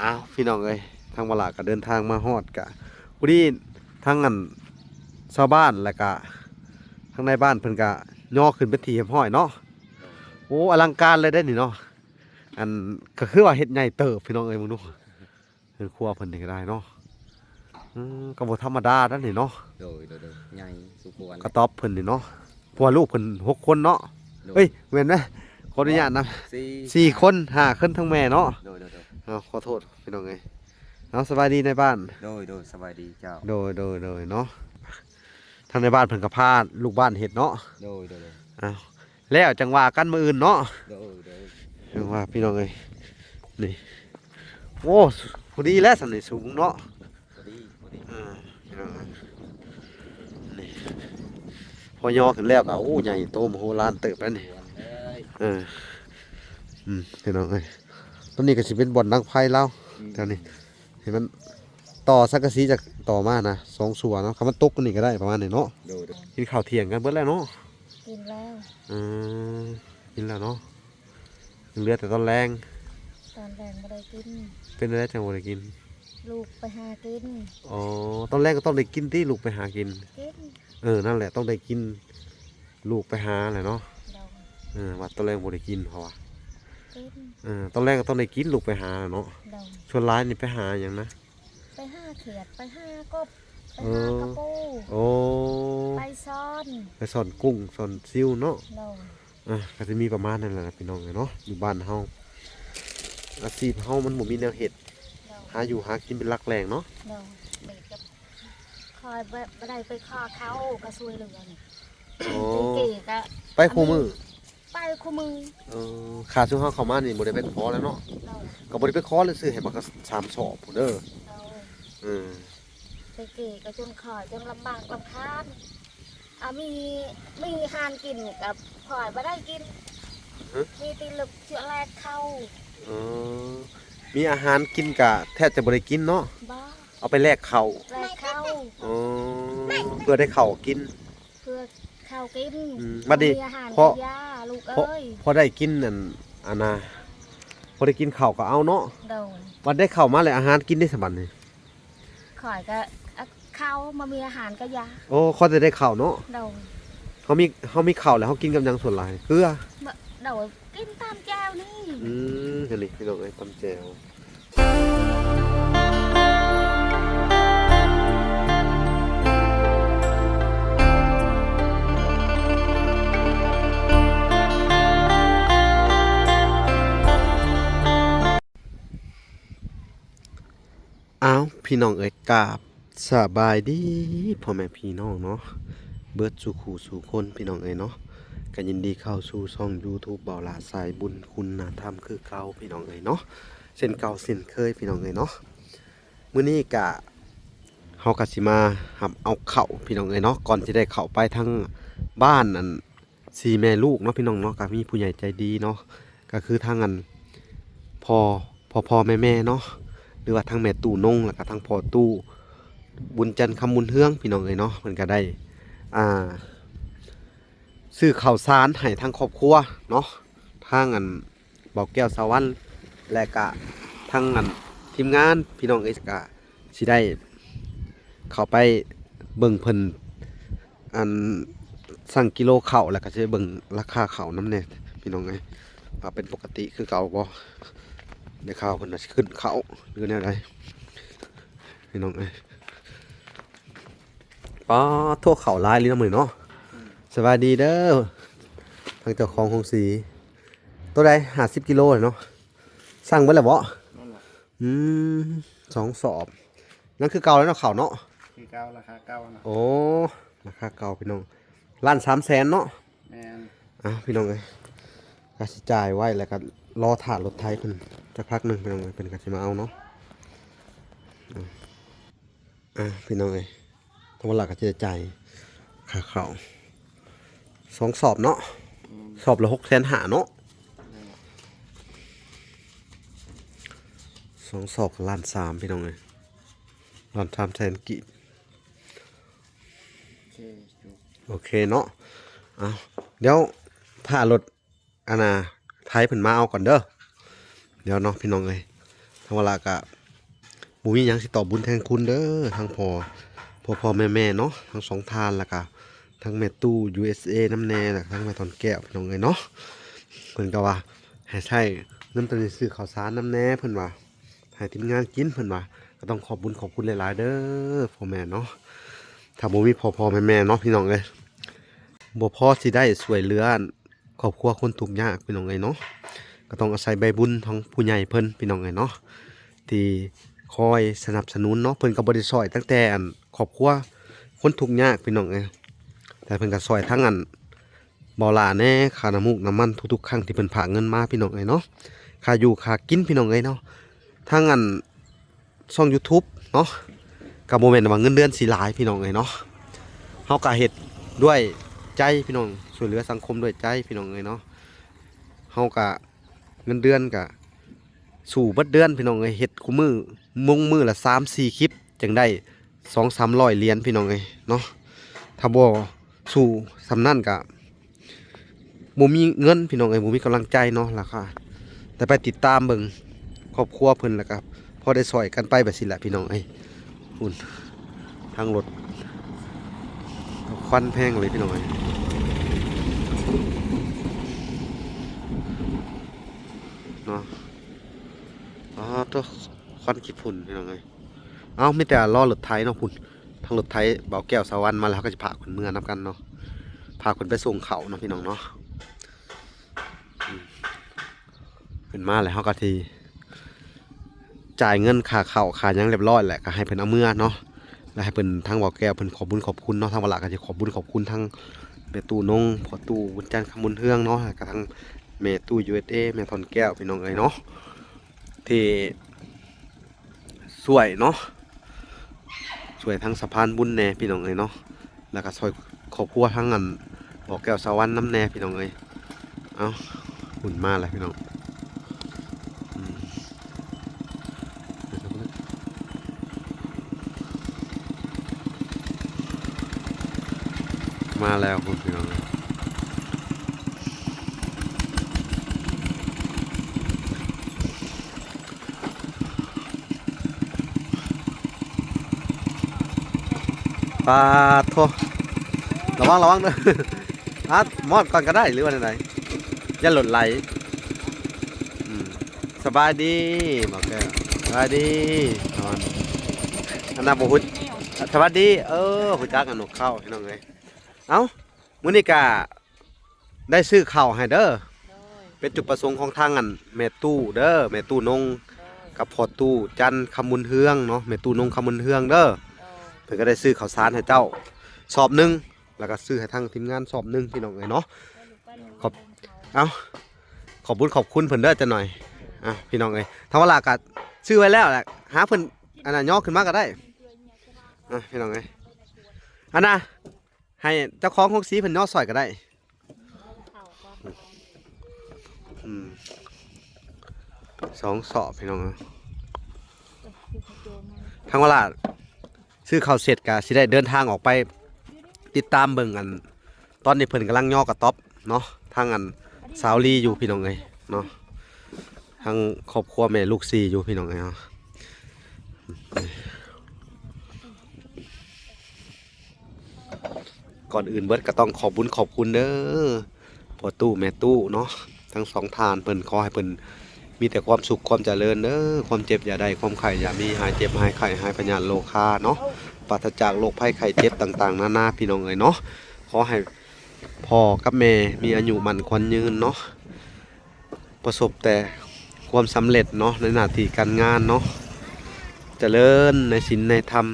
อ้าวพี่น้องเอ้ยทางบลาก็เดินทางมาฮอดกะวันนี้ทางอันชาวบ้านแล้วก็ทางในบ้านเพิ่นก็ย่อขึ้นเป็นที่เรียบร้อยเนาะโอ้อลังการเลยได้นี่เนาะอันก็คือว่าเฮ็ดใหญ่เติบพี่น้องเอ้ยมึงดูเฮือนครัวเพิ่นนี่ก็ได้เนาะก็บ่ธรรมดาเด้อนี่เนาะโดยใหญ่สุขวันกระต๊อบเพิ่นนี่เนาะเพราะว่าลูกเพิ่น6คนเนาะเฮ้ยแม่นไหมขออนุญาตนะ4คน5คนทั้งแม่เนาะโดยเอาขอโทษพี่น้องเอ้ยเอาสบายดีในบ้านโดยสบายดีเจ้าโดยเนาะทางในบ้านเพิ่นก็พาลูกบ้านเฮ็ดเนาะโดยอ้าวแล้วจังว่ากันมื้ออื่นเนาะโดยจังว่าพี่น้องเอ้ยนี่โอ้พอดีแล้วสำนี่สูงเนาะพอดีพี่น้องเอ้ยนี่พอย่อขึ้นแล้วก็โอ้ใหญ่โตมโหฬารเติบแล้วนี่เออพี่น้องเอ้ยตอนนี้ก็สิเป็นบ่อนดังไฟแล้วแถวนี้เห็นมันต่อสังกะสีจากต่อมานะ2ส่วนเนาะคำมันตกกันนี่ก็ได้ประมาณนี้เนาะกินข้าวเที่ยงกันเบิดแล้วเนาะกินแล้วกินแล้วเนาะเหลือแต่ตอนแรงไม่ได้กินเป็นอะไรจังบ่ได้กินลูกไปหากินอ๋อตอนแรกก็ต้องได้กินที่ลูกไปหากินนั่นแหละต้องได้กินลูกไปหาแหละเนาะว่าตอนแรกบ่ได้กินเพราะว่าตอนแรกก็ต้องได้กินลูกไปหาเนาะชวนร้ายนี่ไปหาอย่างนะไปหาเขียดไปหากบไปหากระปูโอ้ไปซ่อนกุ้งซ่อนซิวเนาะก็จะมีประมาณนั้นแหละพี่น้องเนาะอยู่บ้านเฮาอาชีพเฮามันบ่มีแนวเฮ็ดหาอยู่หากินเป็นหลักแหล่งเนาะคอยไปได้ไปข้อเขากระซวยเหลือนี่ไปคู่มือขาช่วงเขามานี่บ่ได้ไปขอแล้วเนาะก็บ่ได้ไปขอเลยซื้อให้บัก3 สอบพุ่นเด้อไปเก๋ก็จนขอยจนลำบากลำคาญมีหานกินกับขอยบ่ได้กินมีตีลึกเชื้อแรกเข้ามีอาหารกินกะแทบจะบ่ได้กินเนาะเอาไปแลกข้าวเพื่อได้ข้าวกินเพื่อข้าวกินบัดนี้พอได้กินนั่นน่ะพอได้กินข้าวก็เอาเนาะวันได้ข้าวมาแล้วอาหารกินได้สบัดนี่ข่อยก็ข้าวมามีอาหารก็ยาโอ้เขาจะได้ข้าวเนาะเขามีข้าวแล้วเขากินกับหยังส่วนหลายเกลือกินตามแจวนี่เห็นดิพี่น้องไอ้ตำแจวอ้าวพี่น้องเอ้ยกราบสบายดีพ่อแม่พี่น้องเนาะเบิดสู่ขู่สู่คนพี่น้องเอ้ยเนาะก็ยินดีเข้าสู่ช่อง YouTube เบาหลาสายบุญคุณธรรมคือเก่าพี่น้องเอ้ยเนาะเส้นเก่าเส้นเคยพี่น้องเอ้ยเนาะมื้อนี้ก็เฮาก็สิมาหับเอาเข้าพี่น้องเอ้ยเนาะก่อนสิได้เข้าไปทางบ้านนั่น4แม่ลูกเนาะพี่น้องเนาะก็มีผู้ใหญ่ใจดีเนาะก็คือทางอันพ่อแม่เนาะหรือว่าทางแม่ตู่นงแล้วก็ทางพ่อตู่บุญจันทร์คำบุญเฮืองพี่น้องเอ้ยเนาะมันก็ได้ซื้อข้าวสารให้ทางครอบครัวเนาะทางอันเบาแก้วสวรรค์และก็ทางอันทีมงานพี่น้องเอ้ยก็สิได้เข้าไปเบิ่งเพิ่นอันสั่งกิโลข้าวแล้วก็สิเบิ่งราคาข้าวนำแน่พี่น้องเอ้ยว่าเป็นปกติคือเก่าบ่ในข้าวเพิ่นน่ะขึ้นข้าวหรือแนวใดพี่น้องเอ้ยป้าโทษข้าวหลายเลยนำมื้อเนาะสวัสดีเด้อทางเจ้าของโรงสีตัวใด50 กิโลเนาะสั่งไว้แล้วบ่2 สอบนั่นคือเก่าแล้วเนาะข้าวเนาะคือเก่าราคาเก่าเนาะโอ้ราคาเก่าพี่น้องล้าน300,000เนาะแม่นพี่น้องเอ้ยก็สิจ่ายไว้แล้วก็รอถ่ารถไถเพิ่นสักพักนึงพี่น้องเอ้ยเพิ่นก็สิมาเอาเนาะพี่น้องเอ้ยทั้งหมดหลักก็จะจ่ายค่าข้าว2 สอบเนาะสอบละ650,000เนาะ2 สอบล้าน3พี่น้องเอ้ยล้าน300,000กีบโอเคเนาะเดี๋ยวถ่ารถไทยเพิ่นมาเอาก่อนเด้อเดี๋ยวเนาะพี่น้องเอ้ยถ างว่าล่ะก็บ่มีหยังสิตอบบุญแทนคุณเด้อทางพ่อแม่ๆเนาะทั้งสองทานแล้วก็ทั้งแม่ตู้ USA น้ำแน่แล้วก็ทั้งแม่ทอนแก้วพี่น้องเอ้ยเนาะเพิ่นก็ว่าให้ใช้เงินตัวนี้ซื้อข้าวสารน้ำแน่เพิ่นว่าให้ทีมงานกินเพิ่นว่าก็ต้องขอบคุณหลายๆเด้อพ่อแม่เนาะถ้าบ่มีพ่อแม่ๆเนาะพี่น้องเอ้ยบ่พอสิได้ช่วยเหลือครอบครัวคนทุกข์ยากพี่น้องเอ้ยเนาะก็ต้องอาศัยใบบุญของผู้ใหญ่เพิ่นพี่น้องเอ้ยเนาะที่คอยสนับสนุนเนาะเพิ่นก็บ่ได้ช่วยตั้งแต่อันครอบครัวคนทุกข์ยากพี่น้องเอ้ยแต่เพิ่นก็ช่วยทั้งอันบ่ล่าแน่ค่าน้ำมูกน้ำมันทุกๆครั้งที่เพิ่นฝากเงินมาพี่น้องเอ้ยเนาะค่าอยู่ค่ากินพี่น้องเอ้ยเนาะทั้งอันช่อง YouTube เนาะก็บ่แม่นว่าเงินเดือนสิหลายพี่น้องเอ้ยเนาะเฮาก็เฮ็ดด้วยใจพี่น้องช่วยเหลือสังคมด้วยใจพี่น้องเอ้ยเนาะเฮาก็เงินเดือนก็สู่เบิดเดือนพี่น้องเอ้ยเฮ็ดคู่มือละ 3-4 คลิปจังได้ 2-300 เหรียญพี่น้องเอ้ยเนาะถ้าบ่สู่สำนั้นก็บ่มีเงินพี่น้องเอ้ยบ่มีกำลังใจเนาะล่ะค่ะแต่ไปติดตามเบิ่งครอบครัวเพิ่นแล้วก็พอได้ช่วยกันไปแบบสิแหละพี่น้องเอ้ยอุ่นทางรถควันแพงเลยพี่น้องเอ้ยเนาะอ๋อตัวควันขี้ฝุ่นพี่น้องเอ้ยเอ้ามีแต่ล้อรถไถเนาะพุ่นทางรถไถเบาแก้วสวรรค์มาแล้วก็จะพาคนเมืองนํกันเนาะพาคนไปส่งเขาเนาะพี่น้องเนาะขึ้นมาแล้วเฮาก็ทีจ่ายเงินค่าข้าวค่าหยังเรียบร้อยแหละก็ให้เพิ่นเอาเมื่อเนาะแล้วให้เพิ่นทางเบาแก้วเพิ่นขอบคุณเนาะทางเวลาก็สิขอบคุณทั้งแม่ตู้นงพ่อตู้บุญจันทร์คำบุญเฮืองเนาะแล้วก็ทั้งแม่ตู้ USA แม่ทอนแก้วพี่น้องเอ้ยเนาะที่ช่วยเนาะช่วยทั้งสะพานบุญแน่พี่น้องเอ้ยเนาะแล้วก็ช่วยครอบครัวทั้งอันบอกแก้วสวรรค์น้ำแน่พี่น้องเอ้ยเอ้าหุ่นมาแล้วพี่น้องมาแล้วคุณพี่น้องปลาโทระวังเด้ออ่ะมอดก่อนก็ได้หรือว่าไหนอย่าหล่นไหลสบายดีบอกแกสบายดีนอนอันนั้นบุหุดสวัสดีหุจักกันนกเข้าพี่น้องเลยเอ้ามื้อนี้กะได้ซื้อข้าวให้เด้อเป็นจุดประสงค์ของทางอันแม่ตู้เด้อแม่ตู้นงกับพ่อตู้จันคำมุนเฮืองเนาะแม่ตู้นงคำมุนเฮืองเด้อเพิ่นก็ได้ซื้อข้าวสารให้เจ้าสอบหนึงแล้วก็ซื้อให้ทางทีมงานสอบหนึงพี่น้องเอ้ยเนาะเอ้าขอบคุณเพิ่นเด้อจังหน่อยพี่น้องเอ้ยทางเวลาก็ซื้อไว้แล้วแหละหาเพิ่นอันนั้นย่อขึ้นมาก็ได้พี่น้องเอ้ยอันน่ะให้เจ้าของของสีเพิ่นย่อซอยก็ได้2 สอบพี่น้องทางเวลาซื้อข้าวเสร็จก็สิได้เดินทางออกไปติดตามเบิ่งอันตอนนี้เพิ่นกำลังย่อกระต๊อบเนาะทางอันสาวลีอยู่พี่น้องเอ้ยเนาะทางครอบครัวแม่ลูก4อยู่พี่น้องเอ้ยเนาะก่อนอื่นเบิดก็ต้องขอบคุณเด้อพ่อตู้แม่ตู้เนาะทั้งสองทานเพิ่นขอให้เพิ่นมีแต่ความสุขความเจริญเด้อความเจ็บอย่าได้ความไข้อย่ามีหายเจ็บหายไข้หายพยาธิโรคาเนาะปราศจากโรคภัยไข้เจ็บต่างๆนานาพี่น้องเอ้ยเนาะขอให้พ่อกับแม่มีอายุมั่นขวัญยืนเนาะประสบแต่ความสำเร็จเนาะในหน้าที่การงานเนาะเจริญในศีลในธรรม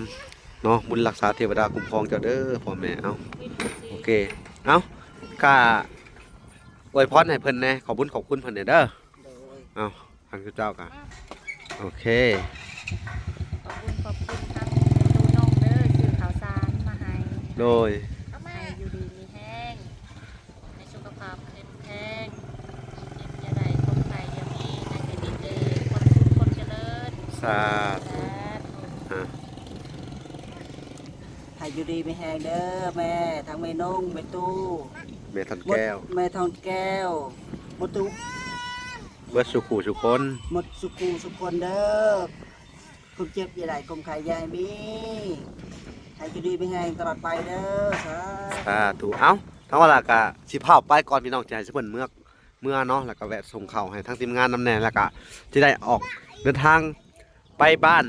เนาะบุญรักษาเทวดาคุ้มครองเจ้าเด้อพ่อแม่เอาโอเคเอาก็อวยพรให้เพิ่นแน่ขอบคุณเพิ่นเด้อเอาทางเจ้ากันโอเคขอบคุณทางตู้น้องเด้อซื้อข้าวสารมาให้โดยให้อยู่ดีมีแห้งในสุขภาพแข็งแรงเจ็บอย่าได้คนไข้อย่ามีในชีวิตเด้คนสุขคนเจริญสาธุให้อยู่ดีมีแห้งเด้อแม่ทั้งแม่นงแม่ตู้ แม่ทอนแก้วแม่ทอนแก้วมตุ เบิดสุขสุคน หมดสุขูสุขคนเด้อคุมเจ็บอย่าได้คุมไข่ยายมีให้อยู่ดีไม่แห้งตลอดไปเด้อสาธุ เอ้าทั้งเวลาก็สิพาไปก่อนพี่น้องจะให้สิเพิ่นเมื่อเนาะแล้วก็แวะส่งข้าวให้ทั้งทีมงานนำแน่แล้วก็สิได้ออกเดินทางไปบ้าน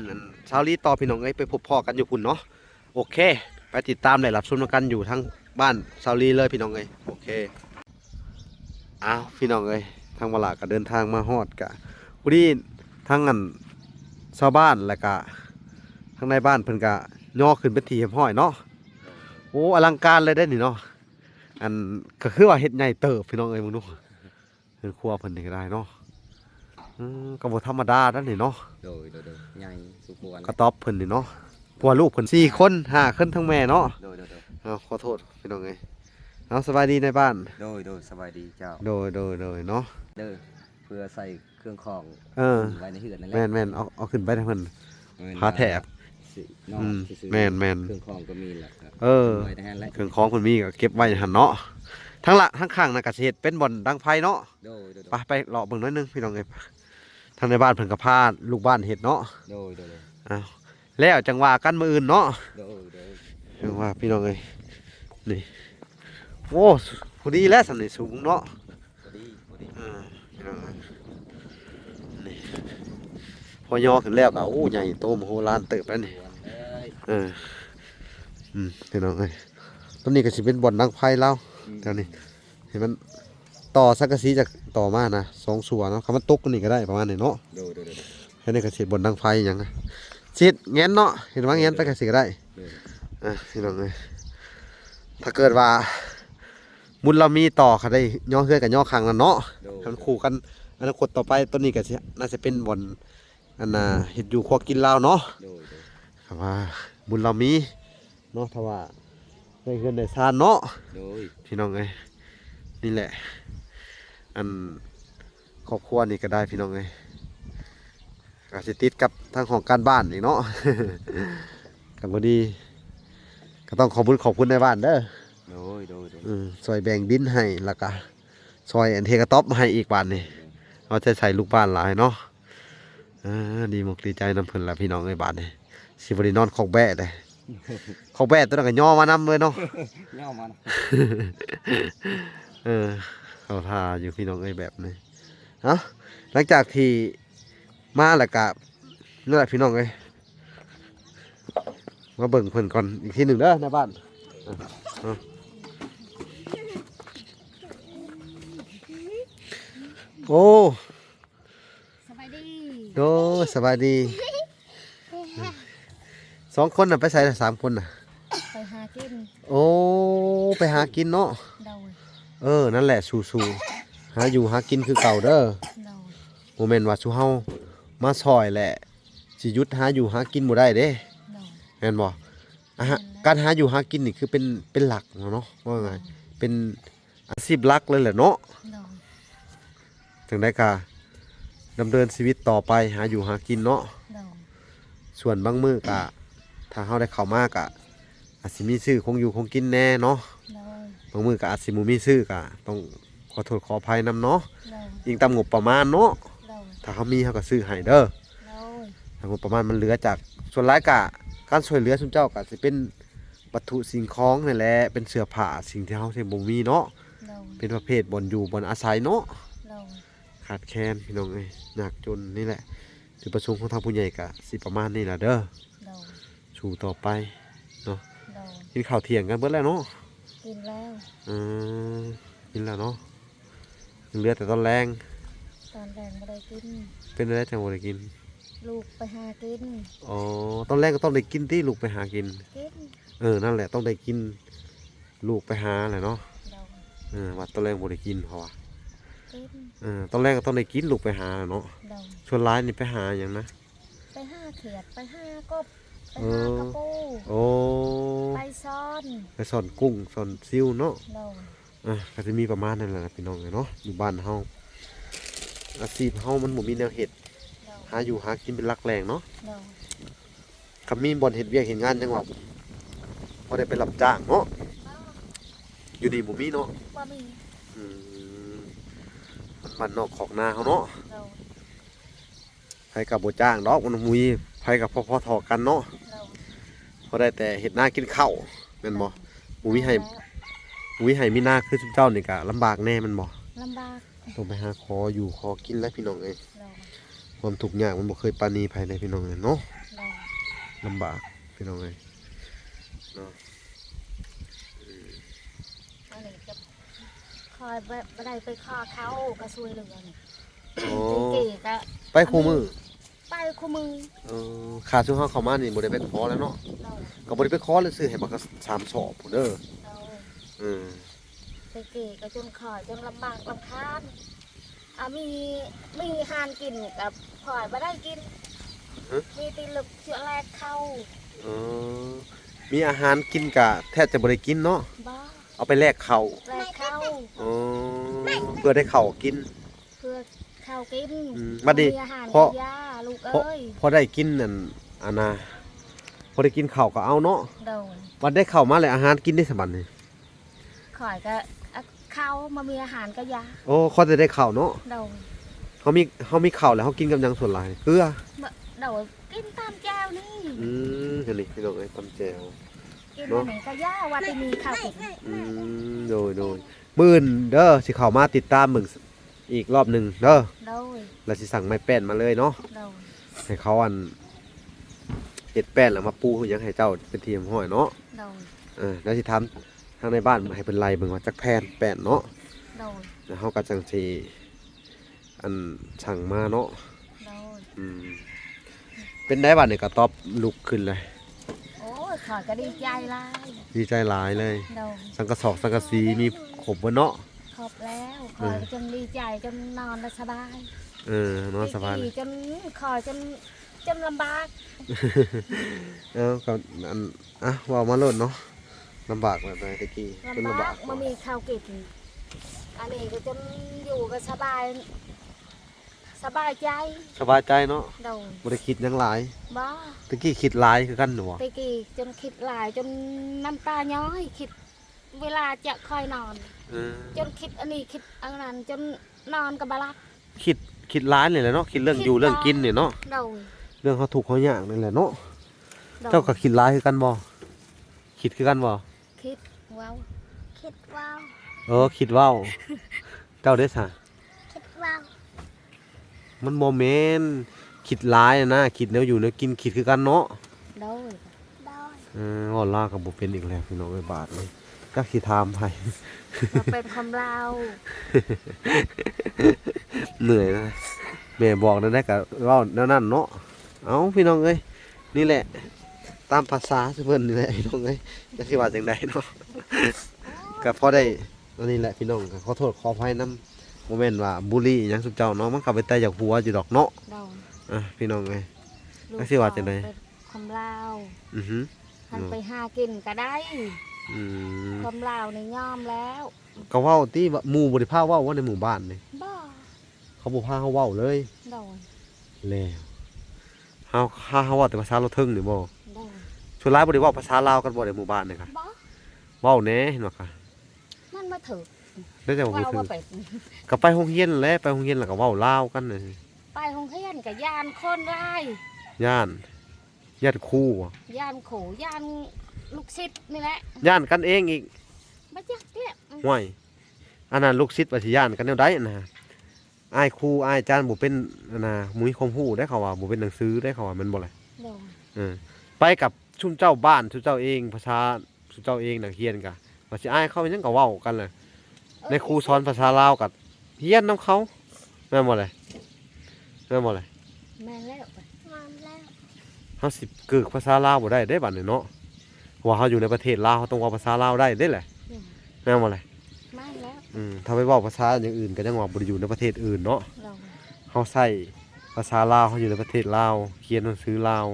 ชาวลีต่อพี่น้องเอ้ยไปพบพ่อกันอยู่พุ่นเนาะโอเค ไปติดตามได้รับชมกันอยู่ทั้งบ้านชาวลีเลยพี่น้องเอ้ยโอเคอ้าวพี่น้องเอ้ยทางเวลาก็เดินทางมาฮอดกะพอดีทั้งชาวบ้านแล้วก็ทั้งในบ้านเพิ่นก็ย่อขึ้นเป็นที่เรียบร้อยเนาะโอ้อลังการเลยได้นี่เนาะอันก็คือว่าเฮ็ดใหญ่เติบพี่น้องเอ้ยมึงดูเฮ็ดครัวเพิ่นนี่ก็ได้เนาะก็บ่ธรรมดานั่นนี่เนาะ โดยใหญ่สุกวน กระต๊อบเพิ่นนี่เนาะผัวลูกเพิ่น4คน5คนทั้งแม่เนาะ โดย เอาขอโทษพี่น้องเอ้ยเอาสบายดีในบ้าน โดยสบายดีเจ้า โดยเนาะ เด้อเพื่อใส่เครื่องของ เออ ไว้ในเหือนนั่นแหละ แม่นเอาขึ้นไปให้เพิ่น พาแถบ สินอก อืม สิซื้อ แม่น เครื่องของก็มีแหละครับ เออ ไว้ในนั้นแหละ เครื่องของเพิ่นมีก็เก็บไว้หั่นเนาะทั้งละทั้งข้างน่ะก็สิเฮ็ดเป็นบ่อนดังไฟเนาะ โดย ไปเลาะเบิ่งหน่อยหนึงพี่น้องเอ้ยทางในบ้านเพิ่นก็พาลูกบ้านเฮ็ดเนาะ โดย อ้าวแล้วจังว่ากันมื้ออื่นเนาะ โดย จังว่าพี่น้องเอ้ยนี่โอ้พอดีแล้วสำนี่สูงเนาะ พอดี พี่น้องเอ้ยนี่พอย่อขึ้นแล้วก็โอ้ใหญ่โตมโหฬารเติบแล้วนี่ ส่วนเอ้ย เออพี่น้องเอ้ยต้นนี้ก็สิเป็นบ่อนดังไฟแล้วแถวนี้เห็นมันต่อสังกะสีจากต่อมานะ2ส่วนเนาะคำมันตกตัวนี้ก็ได้ประมาณนี้เนาะ โดย แค่นี้ก็สิบ่อนดังไฟหยังนะสิแงนเนาะเห็นว่าแงนไปก็สิก็ได้พี่น้องเอ้ยถ้าเกิดว่ามุลเรามีต่อเขาได้ย่อเฮือนกับย่อคางนั่นเนาะ โดย มันคู่กันอนาคตต่อไปต้นนี้ก็สิน่าจะเป็นบ่อนอันน่ะเฮ็ดอยู่ครัวกินลาวเนาะ โดย ครับว่าบุญเรามีเนาะถ้าว่าได้เงินได้ซานเนาะ โดย พี่น้องเอ้ยนี่แหละอันครอบครัวนี่ก็ได้พี่น้องเอ้ยก็สิติดกับทางของการบ้านอีกเนาะ กันพอดีก็ต้องขอบคุณในบ้านเด้อ โดย ซอยแบ่งดินให้แล้วก็ซอยอันเทกระต๊อบมาให้อีกบ้านนี่เราจะใส่ลูกบ้านหลายเนาะดีมกดีใจนำเพิ่นละพี่น้องเอ้ยบ้านนี่สิบ่ได้นอนคอกแบะเลย เขาแบะตัวนั้นก็ย่อมานำเลยเนาะ ย่อมัน เขาทาอยู่พี่น้องเอ้ยแบบนี้เอ้าหลังจากที่มาแล้วก็นั่นแหละพี่น้องเอ้ยมาเบิ่งเพิ่นก่อนอีกทีหนึ่งเด้อในบ้านโอ้ สบายดี โดสบายดี2 คนน่ะไปใส่3 คนน่ะ ไปหากิน โอ้ไปหากินเนาะ โดย นั่นแหละสู้ๆหาอยู่หากินคือเก่าเด้อ โดย โมเมนต์ว่าสู้เฮามาซอยแหละสิหยุดหาอยู่หากินบ่ได้เด้ โดย แม่นบ่การหาอยู่หากินนี่คือเป็นหลักเนาะว่าไงเป็นอาชีพหลักเลยแหละเนาะ โดย ถึงได้ก็ดำเนินชีวิตต่อไปหาอยู่หากินเนาะ โดย ส่วนบางมื้อก็ถ้าเฮาได้เข้ามาก็อาจสิมีซื้อคงอยู่คงกินแน่เนาะ โดย บางมื้อก็อาจสิบ่มีซื้อก็ต้องขอโทษขออภัยนํเนาะ โดย ยิ่งตามงบประมาณเนาะ โดย ถ้าเขามีเขาก็ซื้อให้เด้อ โดย ถ้างบประมาณมันเหลือจากส่วนหลายกะการช่วยเหลือซุมเจ้าก็สิเป็นวัตถุสิ่งของนี่แหละเป็นเสื้อผ้าสิ่งที่เฮาสิบ่มีเนาะ โดย เป็นประเภทบ่อนอยู่บ่อนอาศัยเนาะ โดย ขาดแคลนพี่น้องเอ้ยยากจนนี่แหละจุดประสงค์ของทางผู้ใหญ่ก็สิประมาณนี้ล่ะเด้อ โดย สู่ต่อไปเนาะ โดย กินข้าวเที่ยงกันเบิดแล้วเนาะ กินแล้ว อืมกินแล้วเนาะยังเหลือแต่ตอนแรง ตอนแรงไม่ได้กิน เป็นอะไรจังบ่ได้กิน ลูกไปหากิน อ๋อตอนแรกก็ต้องได้กินที่ลูกไปหากิน กิน นั่นแหละต้องได้กินลูกไปหาแหละเนาะ โดย ว่าตอนแรกบ่ได้กินเพราะว่า กิน ตอนแรกก็ต้องได้กินลูกไปหาแหละเนาะ โดย ชวนร้ายนี่ไปหาอย่างนะ ไปหาเขียดไปหากบไป เอ หา อ กระปู โอ้ ไปซ่อน ไปสอนกุ้งสอนซิวเนาะ โดย ก็จะมีประมาณนั้นแหละนะพี่น้องเนาะอยู่บ้านเฮาอาชีพเฮามันบ่มีแนวเฮ็ด โดย หาอยู่หากินเป็นหลักแหล่งเนาะ โดย ก็มีบ่อนเฮ็ดเวียกเฮ็ดงานจังหวะบ่ได้ไปรับจ้างเนาะอยู่นี่บ่มีเนาะ ว่ามี อืม บ้านนอกของนาเขาเนาะ โดย ไผกับบ่จ้างดอกมันมุยไผกับพ่อๆทอกันเนาะ โดย พอได้แต่เฮ็ดนากินข้าวแม่นบ่บ่มีให้มีนาคือซุเจ้านี่ก็ลำบากแน่แม่นบ่ ลำบาก ต้องไปหาขออยู่ขอกินแล้วพี่น้องเอ้ย โดย ความทุกข์ยากมันบ่เคยปราณีภายในพี่น้องเอ้ยเนาะ โดย ลำบากพี่น้องเอ้ยเนาะ อันนี้จะคอยบ่ได้ไปขอเขาก็ช่วยเหลือนี่ โอ้ เก๋ก็ ไปคู่มือ ไปคู่มือ ค่าซุเฮาเข้ามานี่บ่ได้ไปขอแล้วเนาะ โดย ก็บ่ได้ไปขอเลยซื้อให้บักก็3สอบพุ่นเด้อ โดย อืม เก๋ก็จนคอยจนลำบากลำคาญมีหานกินกับพอยบ่ได้กินมีตีลึกเชื้อแรกเข้า เออมีอาหารกินกะแทบจะบ่ได้กินเนาะ บ้า เอาไปแลกข้าว แรกเข้า อ๋อเพื่อได้ข้าวกิน เพื่อข้าวกิน บัดนี้ มีอาหาร เพราะ ยาลูก พอ เอ้ย พอได้กินนั่นอันน่ะพอได้กินข้าวก็เอาเนาะ โดน วันได้ข้าวมาแล้วอาหารกินได้สบัดนี่ ข่อยก็เข้ามามีอาหารก็ยา โอ้เขาจะได้ข้าวเนาะ โดน เขามีข้าวแล้วเขากินกับหยังส่วนหลายเกลือ โดนกินตามแก้วนี่ เห็นนี่พี่น้องเอ้ยตำแจ่ว กิน เนอะ อันไหนก็ยาว่าที่มีข้าวกิน โดยมื้อนเด้อสิเข้ามาติดตามมึงอีกรอบหนึงเด้อ โดน แล้วสิสั่งไม้แป้นมาเลยเนาะ โดน ให้เขาเฮ็ดแป้นแล้วมาปูหยังให้เจ้าเป็นทีมห้อยเนาะ โดน แล้วสิทำทางในบ้านให้เป็นไรเบิ่งว่าจักแผ่นแป้นเนาะ โดน แล้วเฮาก็จังสิสั่งมาเนาะ โดน เป็นได้บัดนี่ก็ตอบลุกขึ้นเลย โอ้ยข่อยก็ดีใจหลาย ดีใจหลายเลย โดน สังกะสอกสังกะสีมีครบบ่เนาะ ครบแล้วข่อยจนดีใจจนนอนได้สบาย นอนสบายเลย จนข่อยจนลำบาก ก็เว้ามาโลดเนาะลำบากแบบใดตะกี้จน ลำ ลำ บา บาก ก มามีข้าวกินอันนี้ก็จนอยู่ก็สบายใจ สบายใจเนาะ โดน บ่ได้คิดหยังหลาย บ้า ตะกี้คิดหลายคือกันหนูบ่ ตะกี้จนคิดหลายจนน้ำตาย้อยคิดเวลาจะค่อยนอน จนคิดอันนี้คิดอันนั้นจนนอนกับบหลับ คิดหลายนี่แหละเนาะคิดเรื่องอยู่เรื่องกินนี่เนาะ โดน เรื่องเขาถูกข์เขายากนี่แหละเนาะ โดน เจ้าก็คิดหลายคือกันบ่คิดคือกันบ่ คิดว้าวคิดว้าว คิดเว้า เจ้าเด้ซะ คิดว้าว มันบ่แม่นคิดหลายนะคิดแนวอยู่แนวกินคิดคือกันเนาะ โดน ว่าลาก็บ่เป็นอีกแล้วพี่น้องเอ้ยบาทเลยจักสิถามไผ มาเป็นคำลาว เหนื่อยนะแม่บอกนั่นได้ก็เว้าแนวนั้นเนาะเอ้าพี่น้องเอ้ยนี่แหละ ตามภาษาเพิ่นนี่แหละพี่น้องเอ้ยจักสิว่าจังไดเนาะ ก็พอได้อันนี้แหละพี่น้องก็ขอโทษขออภัยนำบ่แม่นว่าบุรีหยังสุเจ้าเนาะมันก็ไปแต่จากหัวอยู่ดอกเนาะ โดน พี่น้องเอ้ย ลู แล้วสิว่าจังใด เป็นคำลาว อือฮึ หันไปหากินก็ได้ อืม คำลาวในย่อมแล้ว ก็เว้าติว่าหมู่บ่ได้พาเว้าว่าในหมู่บ้านนี่ บ้า เขาบ่พาเฮาเว้าเลย โดน แล้วเฮาเว้าแต่ภาษาลาวเทิงนี่บ่ โดน ส่วนหลายบ่ได้เว้าภาษาลาวกันบ่ในหมู่บ้านนี่ค่ะ บ้า เว้าแหน่เห็นบ่ค่ะ มันมาถือ ได้แต่ว่าบ่ ว่า ถื ว่า อ เป็ด ก็ไปโรงเรียนแหละไปโรงเรียนแล้วก็เว้าลาวกันน่ะ ไปห้องเฮียนกับยานคนไล่ ย่านครูบ่ ยานขู่ยานลูกศิษย์นี่แหละ ย่านกันเองอีก มาจักเนี่ย ห่วยอันนั้นลูกศิษย์ว่าสิย่านกันแนวใดนะอ้ายครูอ้ายอาจารย์บ่เป็นอันน่ะมุ้ยความรู้ได้เขาว่าบ่เป็นหนังสือได้เขาว่าแมันบ่ล่ะ โดน ไปกับชุมเจ้าบ้านชุมเจ้าเองภาษาชุมเจ้าเองนักเรียนกะว่าสิอ้ายเขาเป็นหยังก็เว้ากันแหละในครูสอนภาษาลาวกับเรียนนํเขาแม่นบ่ล่ะแม่นบ่ล่ะ แม่นแล้วงามแล้ว เฮาสิกึกภาษาลาวบ่ได้เด้บัดนี้เนาะเพราะว่าเฮาอยู่ในประเทศลาวเฮาต้องเว้าภาษาลาวได้เด้แหละแม่นบ่ล่ะ แม่นแล้ว ถ้าไปเว้าภาษาอย่างอื่นก็ยังว่าบ่ได้อยู่ในประเทศอื่นเนาะ โดน เฮาใช้ภาษาลาวเฮาอยู่ในประเทศลาวเขียนหนังสือลาว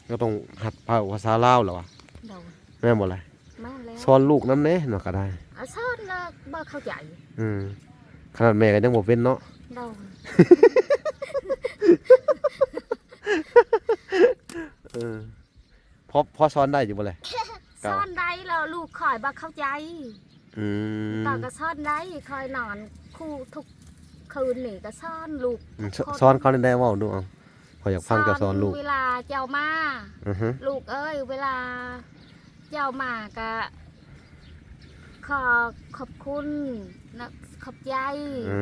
โดน ก็ต้องหัดภาษาลาวแหละวะ โดน แม่นบ่ล่ะ แม่นแล้ว สอนลูกนำแหน่เนาะก็ได้ เอาซ่อนละบ่เข้าใจ ขนาดแม่ก็ยังบ่เป็นเนาะ โดน พอสอนได้อยู่บ่ล่ะ ซ่อนได้แล้วลูกคอยบ่เข้าใจ อืม ต่อก็ซ่อนได้คอยนอนคู่ทุก คืนนี่ก็ซ่อนลูก สอนเขาได้เว้าดูเอาขอยอยากฟังเจ้าสอนลูก เวลาเจ้ามา อือฮึ ลูกเอ้ยเวลาเจ้ามาก็ขอบคุณนะขอบใจ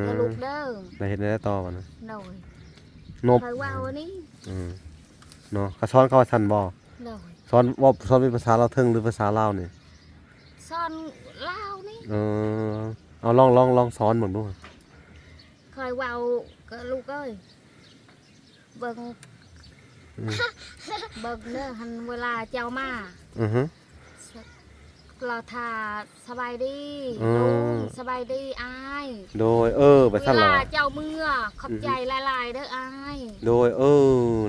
นะลูกเด้อ ได้เฮ็ดได้ต่อบ่นะ หน่อย นบ เคยว่าวันนี้ เนาะเขาสอนเขาว่าซั่นบ่ หน่อย สอนเป็นภาษาลาวเทิงหรือภาษาลาวนี่ ซ่อนเล่าวนี่ เอาลองสอนเบิ่งดู เคยว่าก็ลูกเอ้ยเบิ่ง เบิ่งเด้อหันเวลาเจ้ามา อือฮึ เราทาสบายดี อืม ลุงสบายดีอาย โดยไป เว ซั่น ลา ล่ะ เจ้าเมื่อขอบใจหลายๆเด้ออาย โดย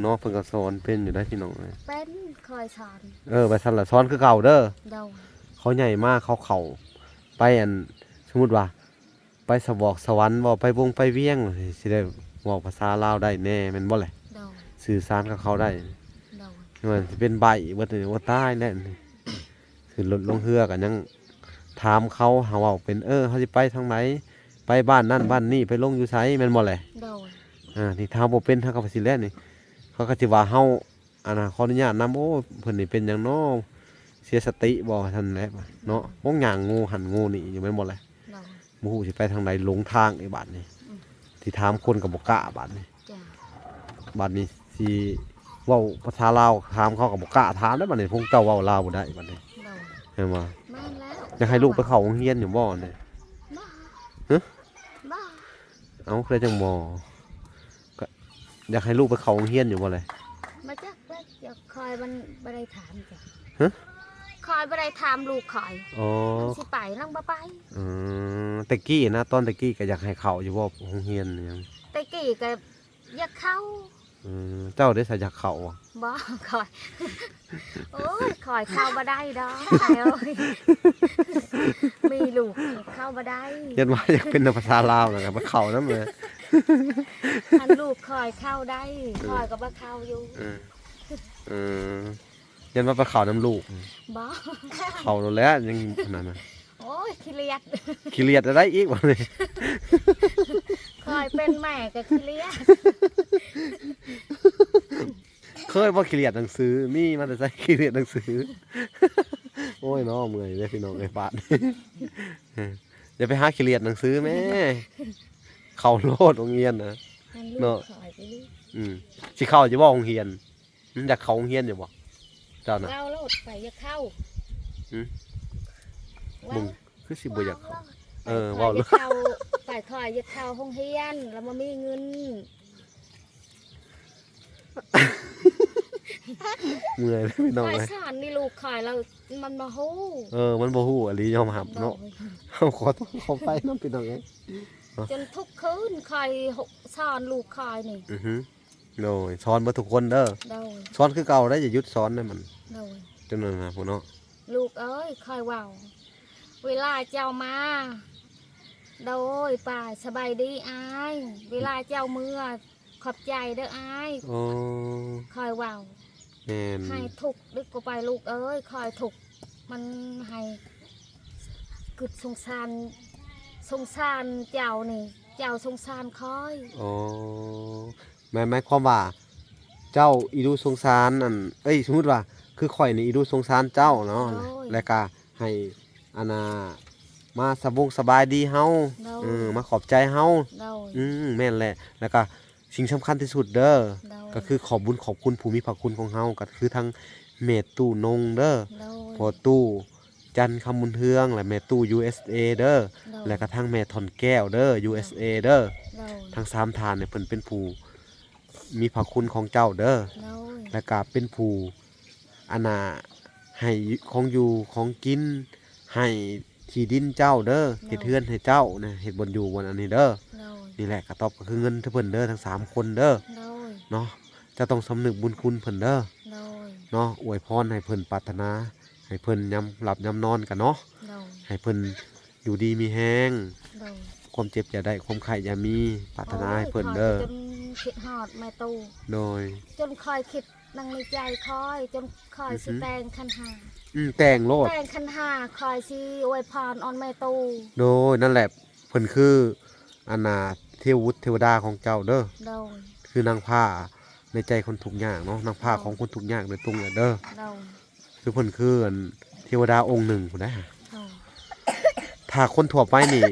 เนาะเพิ่นก็สอนเป็นอยู่ได้พี่น้องเอ้ย เป็นคอยสอน ไปซั่นล่ะสอนคือเก่าเด้อ เดา เขาใหญ่มากเขาเข้าไปอันสมมุติว่า ไปสวอกสวรรค์บ่ไปวงไปเวียงสิได้เว้าภาษาลาวได้แน่แม่นบ่แหละ เดา สื่อสารกับเขาได้ เดา มันสิเป็นใบเบิดนี่ว่าตายแน่นี่คือรถลงเรือกันยังถามเขาหาเว้าเป็นเขาสิไปทางไหนไปบ้านนั่นบ้านนี่ไปลงอยู่ไสแม่นบ่แหละ เดา นี่ถามบ่เป็นทางกับสิแล้วนี่เขาก็สิว่าเฮาขออนุญาตนำโอ้เพิ่นนี่เป็นหยังน้อเสียสติบ่ท่านแหละเนาะวงหยังงูหันงูนี่อยู่แม่นบ่แหละ เดา บ่ฮู้สิไปทางไหนหลงทางไอ้บัดนี้ที่ถามคนก็บ่กล้าบัดนี้ จ้า บัดนี้สิเว้าภาษาลาวถามเขาก็บ่กล้าถามได้บัดนี้พวกเจ้าเว้าลาวบ่ได้บัดนี้ เดา เห็นบ่ แม่นแล้ว อยากให้ลูกไปเข้าโรงเรียนอยู่บ่เนี่ย บ้า ฮะ บ้า เอ้าคือจังบ่ก็อยากให้ลูกไปเข้าโรงเรียนอยู่บ่เลย มาจักแล้วจะคอยมันบ่ได้ถามจ้ะ ฮะ คอยบ่ได้ถามลูกคอย อ๋อ มันสิไปนั่งบ่ไป ตะกี้นะตอนตะกี้ก็อยากให้เข้าอยู่บ่โรงเรียนหยัง แต่กี้ก็อยากเข้า เจ้าได้สิอยากเข้าอ่ะ บ่คอย โอ้ยคอยเข้าบ่ได้ดอกไอ้เอ้ยมีลูกเข้าบ่ได้ ยันว่าอยากเป็นภาษาลาวน่ะก็มาเข้านำเลย อันลูกคอยเข้าได้คอยก็บ่เข้าอยู่ เออยันว่าไปเข้านำลูก บ่ เข้าแล้วแหละยังอันนั้นน่ะ โอ้ยขี้เลียด ขี้เลียดได้อีกบ่นี่ คอยเป็นแม่ก็ขี้เลียด เคยบ่ขี้เลียดหนังสือมีมาแต่ใส่ขี้เลียดหนังสือ โอ้ยน้อเมื่อยเด้อพี่น้องไอ้ปาด อย่าไปหาขี้เลียดหนังสือแม่เข้าโลดโรงเรียนนะ อันลู เนาะ กคอยไปดิ สิเข้าอยู่บ่โรงเรียนอยากเข้าโรงเรียนอยู่บ่เจ้าน่ะ เล่าโลดไปอย่าเข้า หืม เว้า มึงคือสิบ่อยากเข้า ไป เว้า คอย เล อย ย่าเข้าไปคอยอย่าเข้าห้องเรียนแล้วบ่มีเงิน เมื่อยเลยพี่น้อง คอย เอ้ย สอนนี่ลูกคอยแล้วมันบ่ฮู้ มันบ่ฮู้อะลียอมรับเนาะ ขอโทษขอไปน้ำพี่น้องเอ้ย จนทุกคืนคอยสอนลูกคอยนี่ อือฮึโดยสอนบ่ทุกคนเด้อ โดย สอนคือเก่าได้อย่าหยุดสอนได้มัน โดย จังนั้นนะพวกเนาะ ลูกเอ้ยคอยเว้าเวลาเจ้ามาโดยป่าสบายดีอายเวลาเจ้าเมื่อขอบใจเด้ออาย โอ้ คอยเว้า แม่น ให้ทุกข์ดึกก็ไปลูกเอ้ยคอยทุกข์มันให้กึดสงสารเจ้านี่ เจ้าสงสารคอย โอ้หมายความว่า เจ้าอีดูสงสารอันสมมุติว่า คือข่อยนี่อีดูสงสารเจ้าเนาะแล้วก็ให้อานามาสบายดีเฮามาขอบใจเฮา โดย แม่นแหละ แล้วก็สิ่งสำคัญที่สุดเด้อ โดย ก็คือขอบบุญขอบคุณภูมิพระคุณของเฮาก็คือทั้งแม่ตู้นงเด้อ โดย พ่อตู้จันทร์คำบุญเทืองและแม่ตู้ USA เด้อ โดย และก็ทั้งแม่ทอนแก้วเด้อ USA เด้อ โดย ทั้งสามทานเนี่ยเพิ่นเป็นผู้มีพระคุณของเจ้าเด้อ โดย และก็เป็นผู้อานาให้ของอยู่ของกินให้ที่ดินเจ้าเด้อเฮ็ดเฮือนให้เจ้านะเฮ็ดบนอยู่บนอันนี้เด้อ โดย นี่แหละก็ตอบก็คือเงินที่เพิ่นเด้อทั้ง3คนเด้อ โดย เนาะจะต้องสำนึกบุญคุณเพิ่นเด้อ โดย เนาะอวยพรให้เพิ่นปรารถนาให้เพิ่นยามหลับยามนอนกันเนาะ โดย ให้เพิ่นอยู่ดีมีแฮง โดย ความเจ็บอย่าได้ความไข้อย่ามีปรารถนาให้เพิ่นเด้อ จนคิดฮอดแม่ตู้ โดย จนคอยคิดนั่งในใจคอย จนคอยสิแต่งคันหา แต่งโลด แต่งคันหาคอยสิอวยพรออนแม่ตู้ โดยนั่นแหละเพิ่นคืออันน่ะ เทววุฒิเทวดาของเจ้าเด้อ โดย คือนางผ้าในใจคนทุกข์ยากเนาะนางผ้าของคนทุกข์ยากโดยตรงเลยเด้อ โดย คือเพิ่นคืออันเทวดาองค์หนึ่งพุ่นนะ โดย ถ้าคนทั่วไปนี่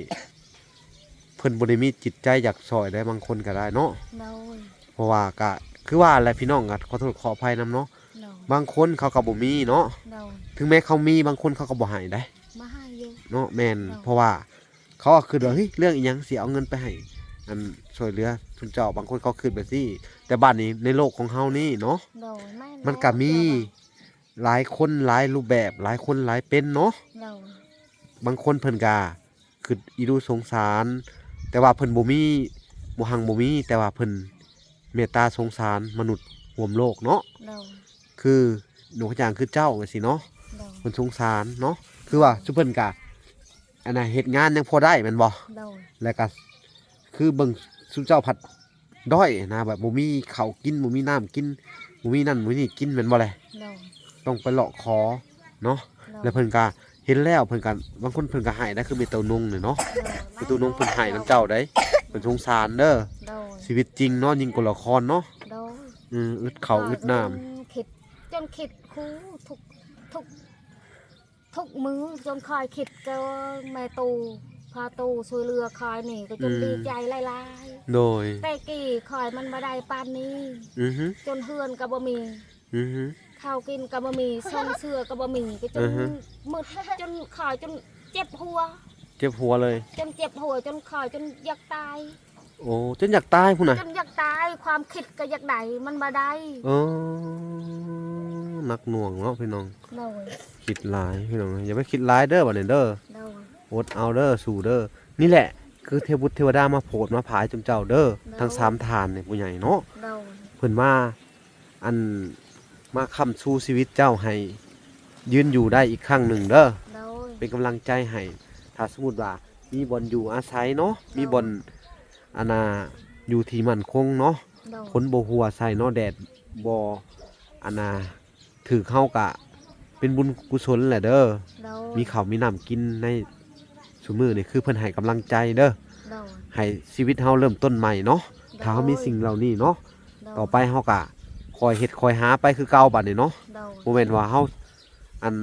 เพิ่นบ่ได้มีจิตใจอยากซอยได้บางคนก็ได้เนาะ โดย เพราะว่าก็คือว่าอะไรพี่น้องก็ขอโทษขออภัยนํเนาะ โดย บางคนเขาก็บ่มีเนาะ โดย ถึงแม้เขามีบางคนเขาก็บ่ให้ได้ มาให้อยู่ เนาะแม่น เนาะ เพราะว่าเขาก็คือว่าเฮ้ยเรื่องอีหยังสิเอาเงินไปให้อันช่วยเหลือทุนเจ้าบางคนเขาคิดแบบนี้แต่บ้านนี้ในโลกของเฮานี่เนาะ โดยแม่ มันก็มีหลายคนหลายรูปแบบหลายคนหลายเป็นเนาะ โดย บางคนเพิ่นก็คืออีดูสงสาร แต่ว่าเพิ่นบ่มีบ่หังบ่มีแต่ว่าเพิ่นเมตตาสงสารมนุษย์ร่วมโลกเนาะ โดย คือหนูกระจางคือเจ้าจังซี่เนาะ โดย เพิ่นสงสารเนาะคือว่าซุเพิ่นก็อันน่ะเฮ็ดงานยังพอได้แม่นบ่ โดย แล้วก็คือเบิ่งซุเจ้าผัดด้อยนะแบบบ่มีข้าวกินบ่มีน้ำกินบ่มีนั่นบ่มีนี่กินแม่นบ่แล โดย ต้องไปเลาะขอเนาะ โดย แล้วเพิ่นก็เห็นแล้วเพิ่นก็บางคนเพิ่นก็ให้นะคือเมตตานงนี่เนาะ คือตัวนงเพิ่นให้นํเจ้าได้เพิ่นสงสารเด้อ โดย ชีวิตจริงเนาะยิ่งกว่าละครเนาะ โดย อึดข้าวอึดน้ำ คิดจนคิดคูทุกทุกมื้อจนคอยคิดก็แม่ตูพาตูช่วยเรือคอยนี่ก็จนดีใจหลาย โดย ๆแต่กี่คอยมันบ่ได้ปานนี้ อือฮึ จนเฮือนก็บ่มี อือฮึ ข้าวกินก็บ่มีส่งเสื้อก็บ่มีก็จ อื น อฮึ มืดจนคอยจนเจ็บหัว เจ็บหัวเลย จนเจ็บหัวจนคอยจนอยากตาย โอ้จนอยากตายพุ่นน่ะ จนอยากตายความคิดก็อยากได้มันบ่ได้ เออหนักหน่วงเนาะพี่น้อง โดย คิดหลายพี่น้องอย่าไปคิดหลายเด้อบัดนี้เด้อ โดย อดเอาเด้อสู้เด้อนี่แหละคือเทพบุตรเทวดามาโปรดมาผายจุมเจ้าเด้อทั้งสามฐานเนี่ยผู้ใหญ่เนาะ โดย เพิ่นมาอันมาค้ำชูชีวิตเจ้าให้ยืนอยู่ได้อีกครั้งหนึ่งเด้อ โดย เป็นกำลังใจให้ถ้าสมมุติว่ามีบ่อนอยู่อาศัยเนาะมีบ่อนอันน่ะอยู่ที่มั่นคงเนาะ โดย ฝนบ่หัวใส่เนาะแดดบ่อันน่ะถือเข้ากะเป็นบุญกุศลแหละเด้อ โดย มีข้าวมีน้ำกินในซุมื้อนี่คือเพิ่นให้กำลังใจเด้อ โดย ให้ชีวิตเฮาเริ่มต้นใหม่เนาะถ้าเฮามีสิ่งเหล่านี้เนาะ โดย ต่อไปเฮาก็คอยเฮ็ดคอยหาไปคือเก่าบัดนี้เนาะ โดย บ่แม่นว่าเฮาอัน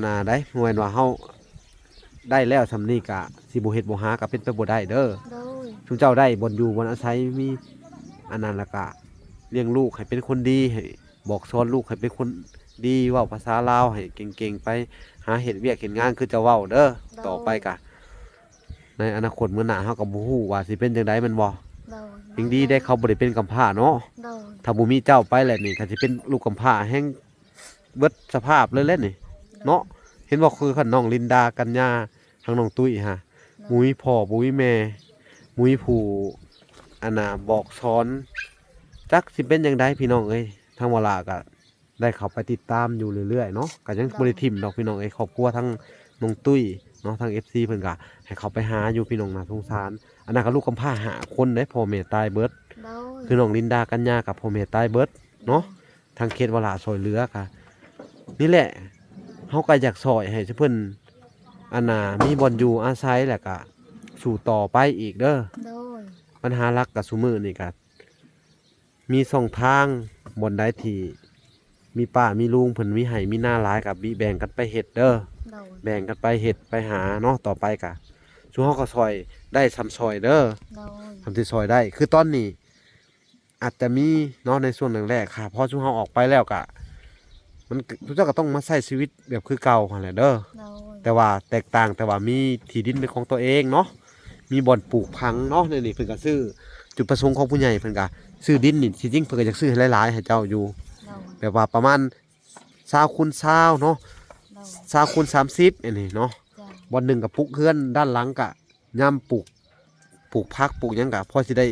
น่ะได้บ่แม่นว่าเฮาได้แล้วสำนี้ก็สิบ่เฮ็ดบ่หาก็เป็นไปบ่ได้เด้อ โดย ทุกเจ้าได้บ่อนอยู่บ่อนอาศัยมีอันนั้นแล้วก็เลี้ยงลูกให้เป็นคนดีให้บอกสอนลูกให้เป็นคนดีเว้าภาษาลาวให้เก่งๆไปหาเฮ็ดเวียกเฮ็ดงานคือจะเว้าเด้อต่อไปก็ในอนาคตมื้อหน้าเฮาก็บ่ฮู้ว่าสิเป็นจังไดแม่นบ่ โดย ยิ่งดีได้เขาบ่ได้เป็นกำพร้าเนาะ โดย ถ้าบ่มีเจ้าไปแหละนี่ก็สิเป็นลูกกำพร้าแห่งเบิดสภาพเลยแหละนี่เนาะเห็นบ่คือคันน้องลินดากัญญาทางน้องตุ้ยฮะมุ้ยพ่อมุ้ยแม่มุ้ยผู้อันน่ะบอกสอนจักสิเป็นจังไดพี่น้องเอ้ยทางเวลาก็ได้เข้าไปติดตามอยู่เรื่อยๆเนาะก็ยังบ่ได้ทิ่มดอกพี่น้องเอ้ยครอบครัวทั้งน้องตุ้ยเนาะทาง FC เพิ่นก็ให้เขาไปหาอยู่พี่น้องน่าสงสารอันนั้นก็ลูกกำพร้าหาคนเด้พ่อแม่ตายเบิด โดย คือน้องลินดากัญญากับพ่อแม่ตายเบิดเนาะทางเขตวลาซอยเหลือกะนี่แหละเฮาก็อยากซอยให้เพิ่นอันน่ะมีบ่อนอยู่อาศัยแหละก็สู่ต่อไปอีกเด้อ โดย ปัญหาหลักกับซุมื้อนี่ก็มีสองทางบ่อนใดที่มีป้ามีลุงเพิ่นมีให้มีหน้าหลายกับแบ่งกันไปเฮ็ดเด้อ โดย แบ่งกันไปเฮ็ดไปหาเนาะต่อไปก็ซุเฮาก็ซอยได้ซ้ำซอยเด้อ โดย ทำที่ซอยได้ คือตอนนี้อาจจะมีเนาะในส่วนแรกๆค่ะพอช่วงเราออกไปแล้วกะมันทุกเจ้าก็ต้องมาใช้ชีวิตแบบคือเก่าหั่นแหละเด้อ โดย แต่ว่าแตกต่างแต่ว่ามีที่ดินเป็นของตัวเองเนาะ มีบ่อนปลูกพังเนาะนี่เพิ่นก็ซื้อจุดประสงค์ของผู้ใหญ่เพิ่นก็ซื้อดินนี่ที่จริงเพิ่นก็อยากซื้อให้หลายๆให้เจ้าอยู่ โดย แบบว่าประมาณ20คูณ20เนาะ โดย 20คูณ30อันนี้เนาะ จ้ะ บ่อนหนึงก็ปลูกเฮือนด้านหลังก็ย่ํปลูกผักปลูกหยังก็พอสิได้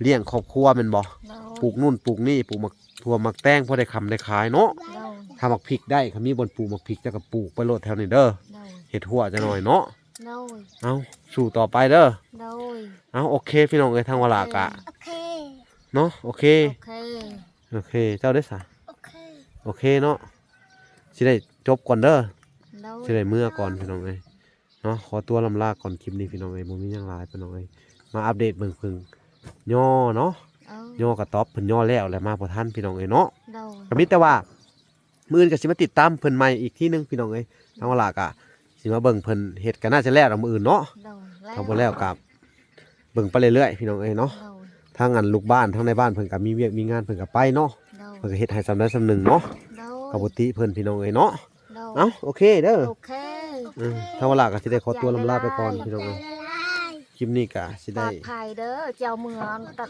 เลี้ยงครอบครัวแม่นบ่ โดย ปลูกนู่นปลูกนี่ปลูกมักถั่วมักแตงพอได้คำได้ขายเนาะ โดย ถ้ามักพริกได้เขามีบนปลูกมักพริกจะก็ปลูกไปโลดแถวนี้เด้อ โดย เฮ็ดหัวจะหน่อยเนาะ โดย เอาสู่ต่อไปเด้อ โดย เอาโอเคพี่น้องเอ้ยทางเวลากะ โอเค เนาะโอเค โอเค โอเคเจ้าได้สะ โอเค โอเคเนาะสิได้จบก่อนเด้อ โดย สิได้เมื่อก่อนพี่น้องเอ้ยเนาะขอตัวลำลาก่อนคลิปนี้พี่น้องเอ้ยบ่มีหยังหลายพี่น้องเอ้ย มาอัปเดตเบิ่งเพิ่งย่อเนาะ โดย ย่อกระต๊อบเพิ่นย่อแล้วแหละมาบ่ทันพี่น้องเอ้ยเนาะ โดย ก็มีแต่ว่ามื้ออื่นก็สิมาติดตามเพิ่นใหม่อีกทีหนึงพี่น้องเอ้ยทางว่าล่ะก็สิมาเบิ่งเพิ่นเฮ็ดก็น่าจะแล้วมื้ออื่นเนาะ โดย ถ้าบ่แล้วก็เบิ่งไปเรื่อยๆพี่น้องเอ้ยเนาะ โดย ทางอันลูกบ้านทางในบ้านเพิ่นก็มีเวียกมีงานเพิ่นก็ไปเนาะ โดย เพิ่นก็เฮ็ดให้สำได้สำหนึงเนาะ โด ก็บ่ติเพิ่นพี่น้องเอ้ยเนาะ โดย เอ้าโอเคเด้อ โอเค ทางว่าล่ะก็สิได้ขอตัวลำลาไปก่อนพี่น้องเอ้ยคลิปนี้ก็สิ ปล ได้ อดภัยเด้อเจ้าเมืองตัด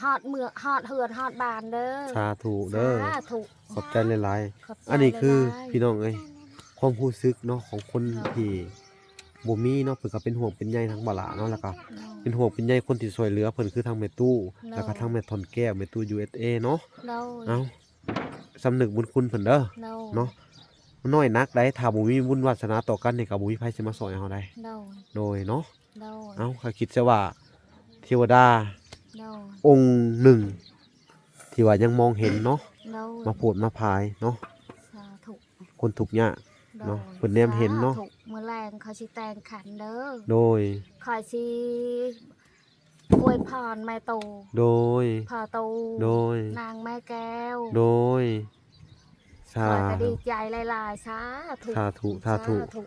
ฮอดเมืองฮอดเฮือนฮอดบ้านเด้อ สาธุเด้อ สาธุ ขอบใจหลาย ขบใจ ๆอันนี้คือ หลายๆ พี่น้องเอ้ยความรู้สึกเนาะของคนที่บ่มีเนาะเพิ่นก็เป็นห่วงเป็นใยทางบ่ล่ะเนาะแล้วก็เป็นห่วงเป็นใยคนที่ช่วยเหลือเพิ่นคือทางแม่ตู้แล้วก็ทางแม่ทอนแก้วแม่ตู้ USA เนาะ โดย เอ้าสำนึกบุญคุณเพิ่นเด้อ โดย เนาะมันน้อยนักได้ถ้าบ่มีบุญวาสนาต่อกันนี่ก็บ่มีไผสิมาสอนเฮาได้ โดย โดยเนาะ โดย เอ้าข้าคิดซะว่าเทวดา โดย องค์หนึ่งที่ว่ายังมองเห็นเนาะ โดย มาโปรดมาพายเนาะ สาธุ คนทุกข์ยาก โด เนาะ ย เพิ่นแนมเห็นเนาะ สธุมื้อแรงเขาสิแต่งขันเด้อ โดย คอยสิอวยพรแม่ตู โดย พ่อตู โดย นางแม่แก้ว โดย ค สา อยก็ ธุ ดีใจหลายๆสาธุ สาธุสาธุ ธุ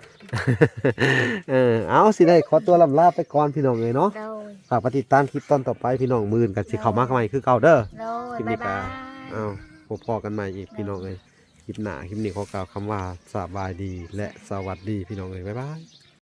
เอาสิได้ขอตัวลำลาไปก่อนพี่น้องเลยเนาะ โดย ฝากไปติดตามคลิปตอนต่อไปพี่น้องมื่นกันสิเข้ามาใหม่คือเก่าเด้อ โดย คลิปนี้ บ๊าย ก็ บาย เอาพอกันใหม่อีกพี่น้องเลยคลิปหน้าคลิปนี้ขอกล่าวคำว่าสบายดีและสวัสดีพี่น้องเลยบ๊ายบาย